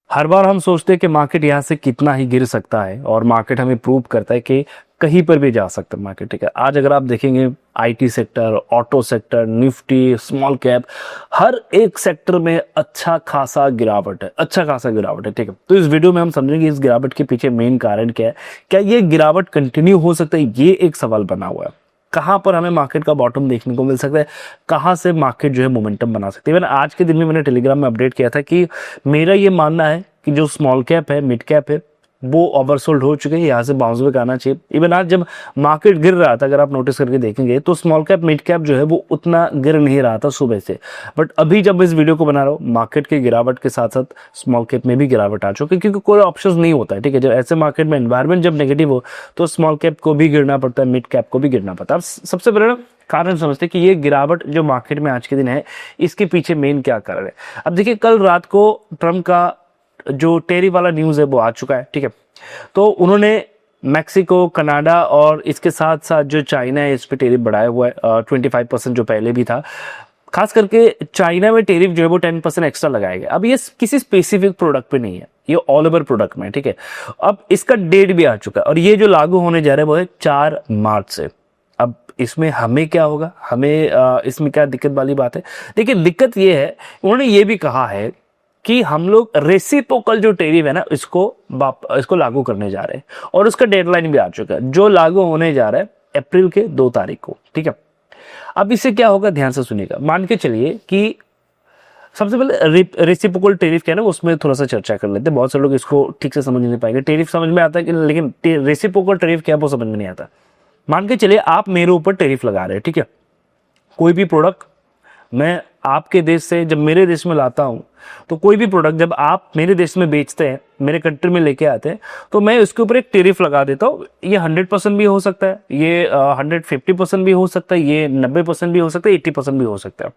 हर बार हम सोचते हैं कि मार्केट यहाँ से कितना ही गिर सकता है और मार्केट हमें प्रूव करता है कि कहीं पर भी जा सकता है मार्केट। ठीक है, आज अगर आप देखेंगे IT sector, auto sector, Nifty, small cap, हर एक सेक्टर में अच्छा खासा गिरावट है, अच्छा खासा गिरावट है। ठीक है, तो इस वीडियो में हम समझेंगे इस गिरावट के पीछे मेन कारण क्या है, क्या ये गिरावट कंटिन्यू हो सकता है, ये एक सवाल बना हुआ है। कहां पर हमें मार्केट का बॉटम देखने को मिल सकता है, कहां से मार्केट जो है मोमेंटम बना सकती है। मैंने आज के दिन में मैंने टेलीग्राम में अपडेट किया था कि मेरा ये मानना है कि जो स्मॉल कैप है, मिड कैप है, वो ओवरसोल्ड हो चुके हैं, यहाँ से बाउंस बैक आना चाहिए। इवन आज जब मार्केट गिर रहा था, अगर आप नोटिस करके देखेंगे तो स्मॉल कैप मिड कैप जो है वो उतना गिर नहीं रहा था सुबह से, बट अभी जब इस वीडियो को बना रहा हूँ मार्केट की गिरावट के साथ साथ स्मॉल कैप में भी गिरावट आ चुकी है, क्योंकि कोई ऑप्शन नहीं होता है। ठीक है, जब ऐसे मार्केट में एनवायरमेंट जब नेगेटिव हो तो स्मॉल कैप को भी गिरना पड़ता है, मिड कैप को भी गिरना पड़ता है। अब सबसे पहले कारण समझते हैं कि ये गिरावट जो मार्केट में आज के दिन है इसके पीछे मेन क्या कारण है। अब देखिए, कल रात को ट्रम्प का जो टेरिफ वाला न्यूज़ है वो आ चुका है। ठीक है, तो उन्होंने मैक्सिको, कनाडा और इसके साथ साथ जो चाइना है इस पे टेरिफ बढ़ाया हुआ है 25% जो पहले भी था। खास करके चाइना में टेरिफ जो है वो 10% एक्स्ट्रा लगाया गया। अब ये किसी स्पेसिफिक प्रोडक्ट पे नहीं है, ये ऑल ओवर प्रोडक्ट में। ठीक है, अब इसका डेट भी आ चुका है और ये जो लागू होने जा रहा है वो है 4 मार्च से। अब इसमें हमें क्या होगा, हमें इसमें क्या दिक्कत वाली बात है। देखिए, दिक्कत ये है, उन्होंने ये भी कहा है कि हम लोग रेसिप्रोकल जो टेरिफ है ना इसको लागू करने जा रहे हैं और उसका डेडलाइन भी आ चुका है, जो लागू होने जा रहा है अप्रैल के 2 तारीख को। ठीक है, अब इससे क्या होगा, ध्यान से सुनिएगा। मान के चलिए कि सबसे पहले रेसिप्रोकल टेरिफ क्या है ना, उसमें थोड़ा सा चर्चा कर लेते हैं। बहुत से लोग इसको ठीक से समझ नहीं पाएंगे। टेरिफ समझ में आता है कि, लेकिन रेसिप्रोकल टेरिफ क्या है वो समझ में नहीं आता। मान के चलिए आप मेरे ऊपर टेरिफ लगा रहे हैं, ठीक है, कोई भी प्रोडक्ट मैं आपके देश से जब मेरे देश में लाता हूं, तो कोई भी प्रोडक्ट जब आप मेरे देश में बेचते हैं, मेरे कंट्री में लेके आते हैं, तो मैं उसके ऊपर एक टेरिफ लगा देता हूं। ये 100% भी हो सकता है, ये 150% भी हो सकता है, ये 90% भी हो सकता है, 80% भी हो सकता है।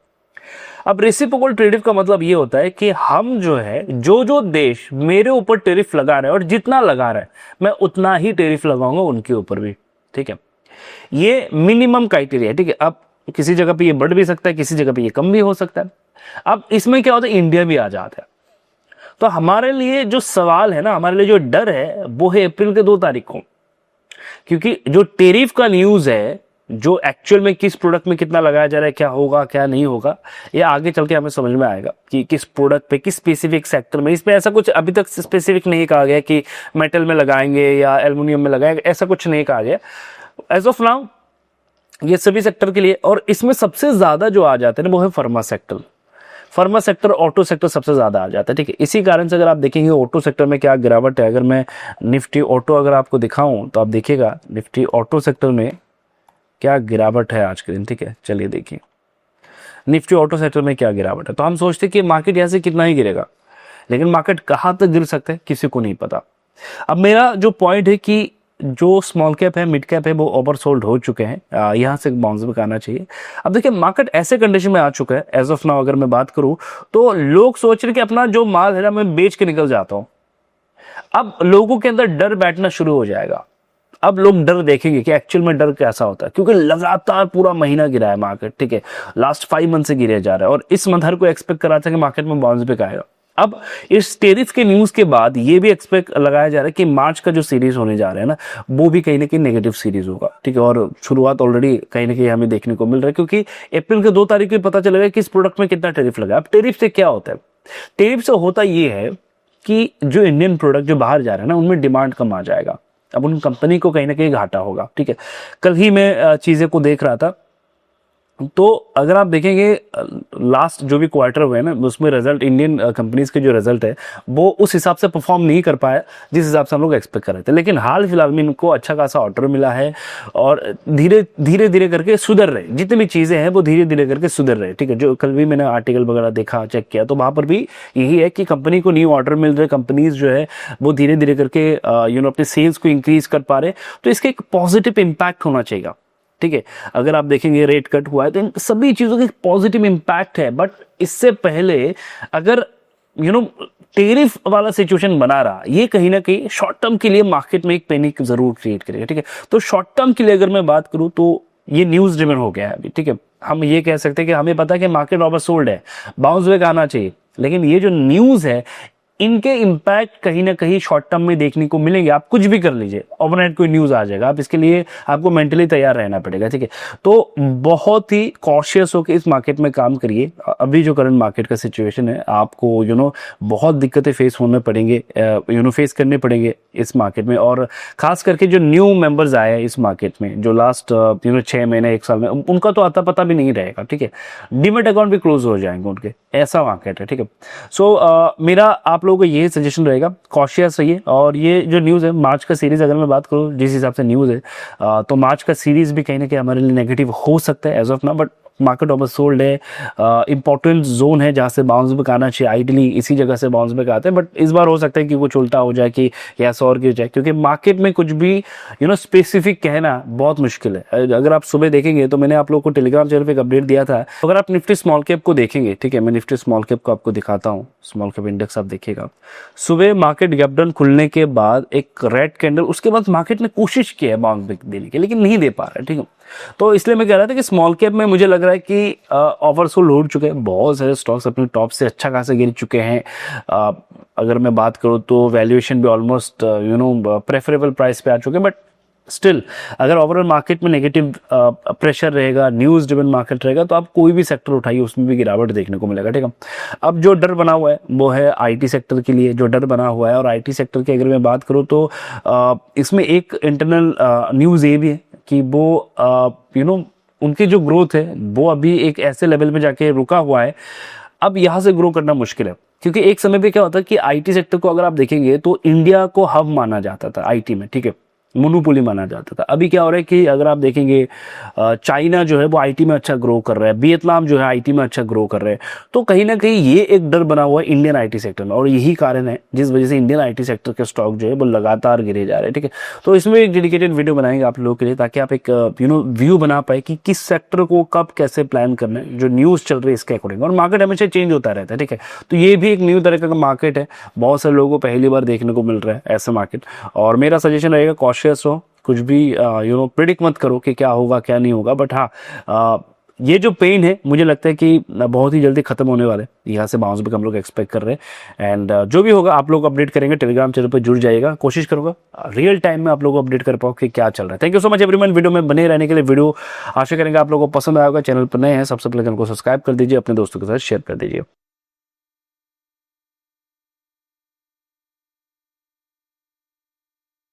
अब रेसिप्रोकल टेरिफ का मतलब ये होता है कि हम जो है, जो देश मेरे ऊपर टेरिफ लगा रहे हैं और जितना लगा रहा है मैं उतना ही टेरिफ लगाऊंगा उनके ऊपर भी। ठीक है, ये मिनिमम क्राइटेरिया है। ठीक है, अब किसी जगह पे ये बढ़ भी सकता है, किसी जगह पे ये कम भी हो सकता है। अब इसमें क्या होता है, इंडिया भी आ जाता है। तो हमारे लिए जो सवाल है ना, हमारे लिए जो डर है वो है अप्रैल के 2 तारीख को, क्योंकि जो टेरिफ का न्यूज है, जो एक्चुअल में किस प्रोडक्ट में कितना लगाया जा रहा है, क्या होगा क्या नहीं होगा, ये आगे चल के हमें समझ में आएगा कि किस प्रोडक्ट पे, किस स्पेसिफिक सेक्टर में। इस पे ऐसा कुछ अभी तक स्पेसिफिक नहीं कहा गया कि मेटल में लगाएंगे या एल्यूमिनियम में लगाएंगे, ऐसा कुछ नहीं कहा गया एज ऑफ नाउ, ये सभी सेक्टर के लिए। और इसमें सबसे ज्यादा जो आ जाते हैं ना वो है pharma sector, pharma sector, auto sector सबसे ज्यादा आ जाता है। ठीक है, इसी कारण से अगर आप देखेंगे ऑटो सेक्टर में क्या गिरावट है। अगर मैं निफ्टी ऑटो अगर आपको दिखाऊं तो आप देखिएगा निफ्टी ऑटो सेक्टर में क्या गिरावट है आज के दिन। ठीक है, चलिए देखिए निफ्टी ऑटो सेक्टर में क्या गिरावट है। तो हम सोचते कि मार्केट यहाँ से कितना ही गिरेगा, लेकिन मार्केट कहाँ तक गिर सकता है किसी को नहीं पता। अब मेरा जो पॉइंट है कि जो स्मॉल कैप है, मिड कैप है, वो ओवरसोल्ड हो चुके हैं, यहाँ से बाउंस बैक आना चाहिए। अब देखिए, मार्केट ऐसे कंडीशन में आ चुका है एज ऑफ नाउ, अगर मैं बात करूं तो लोग सोच रहे हैं कि अपना जो माल है ना मैं बेच के निकल जाता हूं। अब लोगों के अंदर डर बैठना शुरू हो जाएगा। अब लोग डर देखेंगे कि एक्चुअल में डर कैसा होता है, क्योंकि लगातार पूरा महीना गिरा है मार्केट। ठीक है, लास्ट 5 मंथ से गिरे जा रहा है और इस मंथ हर को एक्सपेक्ट करा था कि मार्केट में बाउंस बैक आएगा। अब इस टेरिफ के न्यूज के बाद ये भी एक्सपेक्ट लगाया जा रहा है कि मार्च का जो सीरीज होने जा रहा है ना, वो भी कहीं ना कहीं नेगेटिव सीरीज होगा। ठीक है, और शुरुआत ऑलरेडी कहीं ना कहीं हमें देखने को मिल रहा है, क्योंकि अप्रैल के 2 तारीख को पता चलेगा कि इस प्रोडक्ट में कितना टेरिफ लगा। अब टेरिफ से क्या होता है, टेरिफ से होता ये है कि जो इंडियन प्रोडक्ट जो बाहर जा रहे हैं ना उनमें डिमांड कम आ जाएगा। अब उन कंपनी को कहीं ना कहीं घाटा होगा। ठीक है, कल ही मैं चीजें को देख रहा था, तो अगर आप देखेंगे लास्ट जो भी क्वार्टर हुए ना उसमें रिजल्ट, इंडियन कंपनीज के जो रिजल्ट है वो उस हिसाब से परफॉर्म नहीं कर पाया जिस हिसाब से हम लोग एक्सपेक्ट कर रहे थे। लेकिन हाल फिलहाल में इनको अच्छा खासा ऑर्डर मिला है और धीरे धीरे करके सुधर रहे, जितनी भी चीजें हैं वो धीरे धीरे करके सुधर रहे। ठीक है, जो कल भी मैंने आर्टिकल वगैरह देखा, चेक किया, तो वहां पर भी यही है कि कंपनी को न्यू ऑर्डर मिल रहे, कंपनीज जो है वो धीरे धीरे करके अपने सेल्स को इंक्रीज कर पा रहे, तो इसका एक पॉजिटिव इंपैक्ट होना चाहिए। ठीक है, अगर आप देखेंगे रेट कट हुआ है तो इन सभी चीजों के पॉजिटिव इंपैक्ट है। बट इससे पहले अगर टेरिफ वाला सिचुएशन बना रहा, ये कहीं ना कहीं शॉर्ट टर्म के लिए मार्केट में एक पैनिक जरूर क्रिएट करेगा। ठीक है, तो शॉर्ट टर्म के लिए अगर मैं बात करूं तो ये न्यूज ड्रिवन हो गया है अभी। ठीक है, हम ये कह सकते हैं कि हमें पता है कि मार्केट ओवरसोल्ड है, बाउंस बैक आना चाहिए, लेकिन ये जो न्यूज है इनके इम्पैक्ट कहीं ना कहीं शॉर्ट टर्म में देखने को मिलेंगे। आप कुछ भी कर लीजिए, ओवरनाइट कोई न्यूज़ आ जाएगा, आप इसके लिए आपको मेंटली तैयार रहना पड़ेगा, ठीक है। तो बहुत ही कॉशियस होकर इस मार्केट में काम करिए। अभी जो करंट मार्केट का सिचुएशन है, आपको बहुत दिक्कतें फेस होने पड़ेंगे, फेस करने पड़ेंगे इस मार्केट में। और खास करके जो न्यू मेंबर्स आए हैं इस मार्केट में, जो लास्ट 6 महीने 1 साल में, उनका तो आता पता भी नहीं रहेगा, ठीक है। डीमेट अकाउंट भी क्लोज हो जाएंगे उनके, ऐसा मार्केट है, ठीक है। सो मेरा आप लोगों को यही सजेशन रहेगा, कॉशियस रहिए। और ये जो न्यूज़ है मार्च का सीरीज, अगर मैं बात करूँ जिस हिसाब से न्यूज़ है, तो मार्च का सीरीज भी कहीं ना कहीं हमारे लिए नेगेटिव हो सकता है as of now, but market over sold है। इंपॉर्टेंट जोन है जहाँ से बाउंस बैक आना चाहिए, आइडली इसी जगह से बाउंस बैक आते हैं, बट इस बार हो सकता है कि कुछ उल्टा हो जाए कि ऐसा और गिर जाए, क्योंकि मार्केट में कुछ भी स्पेसिफिक कहना बहुत मुश्किल है। अगर आप सुबह देखेंगे तो मैंने आप लोगों को टेलीग्राम चैनल पे एक अपडेट दिया था, अगर आप निफ्टी स्मॉल कैप को देखेंगे, ठीक है, मैं निफ्टी स्मॉल कैप को आपको दिखाता हूँ, स्मॉल कैप इंडेक्स आप देखिएगा, सुबह मार्केट गैप डाउन खुलने के बाद एक रेड कैंडल, उसके बाद मार्केट ने कोशिश की है बाउंस बैक देने की, लेकिन नहीं दे पा रहा है, ठीक है। तो इसलिए मैं कह रहा था कि स्मॉल कैप में मुझे लग रहा है कि ओवरसोल्ड हो चुके हैं, बहुत सारे स्टॉक्स अपने टॉप से अच्छा खासा गिर चुके हैं। अगर मैं बात करूं तो वैल्यूएशन भी ऑलमोस्ट प्रेफरेबल प्राइस पे आ चुके हैं, बट स्टिल अगर ओवरऑल मार्केट में नेगेटिव प्रेशर रहेगा, न्यूज़ ड्रिवन मार्केट रहेगा, तो आप कोई भी सेक्टर उठाइए उसमें भी गिरावट देखने को मिलेगा, ठीक है। अब जो डर बना हुआ है वो है आईटी सेक्टर के लिए, जो डर बना हुआ है, और आईटी सेक्टर की अगर मैं बात करूं तो इसमें एक इंटरनल न्यूज़ ये भी है कि वो उनकी जो ग्रोथ है वो अभी एक ऐसे लेवल में जाके रुका हुआ है, अब यहाँ से ग्रो करना मुश्किल है। क्योंकि एक समय पे क्या होता है कि आईटी सेक्टर को अगर आप देखेंगे तो इंडिया को हब माना जाता था आईटी में, ठीक है, मोनोपोली माना जाता था। अभी क्या हो रहा है कि अगर आप देखेंगे चाइना जो है वो आईटी में अच्छा ग्रो कर रहा है, वियतनाम जो है आईटी में अच्छा ग्रो कर रहे हैं, तो कहीं ना कहीं ये एक डर बना हुआ है इंडियन आईटी सेक्टर में, और यही कारण है जिस वजह से इंडियन आईटी सेक्टर के स्टॉक जो है वो लगातार गिरे जा रहे हैं, ठीक है। तो इसमें एक डेडिकेटेड वीडियो बनाएंगे आप लोगों के लिए, ताकि आप एक व्यू बना पाए कि किस सेक्टर को कब कैसे प्लान करना है, जो न्यूज़ चल रही है इसके अकॉर्डिंग। और मार्केट हमेशा चेंज होता रहता है, ठीक है। तो ये भी एक न्यू तरह का मार्केट है, बहुत सारे लोगों को पहली बार देखने को मिल रहा है ऐसा मार्केट। और मेरा सजेशन रहेगा कॉशियस हो, कुछ भी प्रिडिक्ट मत करो कि क्या होगा क्या नहीं होगा, बट हाँ ये जो पेन है मुझे लगता है कि बहुत ही जल्दी खत्म होने वाले, यहाँ से बाउंस बैक हम लोग एक्सपेक्ट कर रहे हैं। एंड जो भी होगा आप लोग अपडेट करेंगे, टेलीग्राम चैनल पर जुड़ जाइएगा, कोशिश करूंगा रियल टाइम में आप लोग को अपडेट कर पाओ कि क्या चल रहा है। Thank you so much everyone, video में बने रहने के लिए। वीडियो आशा करेंगे आप लोगों को पसंद आएगा। चैनल पर नए हैं, सबसे पहले चैनल को सब्सक्राइब कर दीजिए, अपने दोस्तों के साथ शेयर कर दीजिए।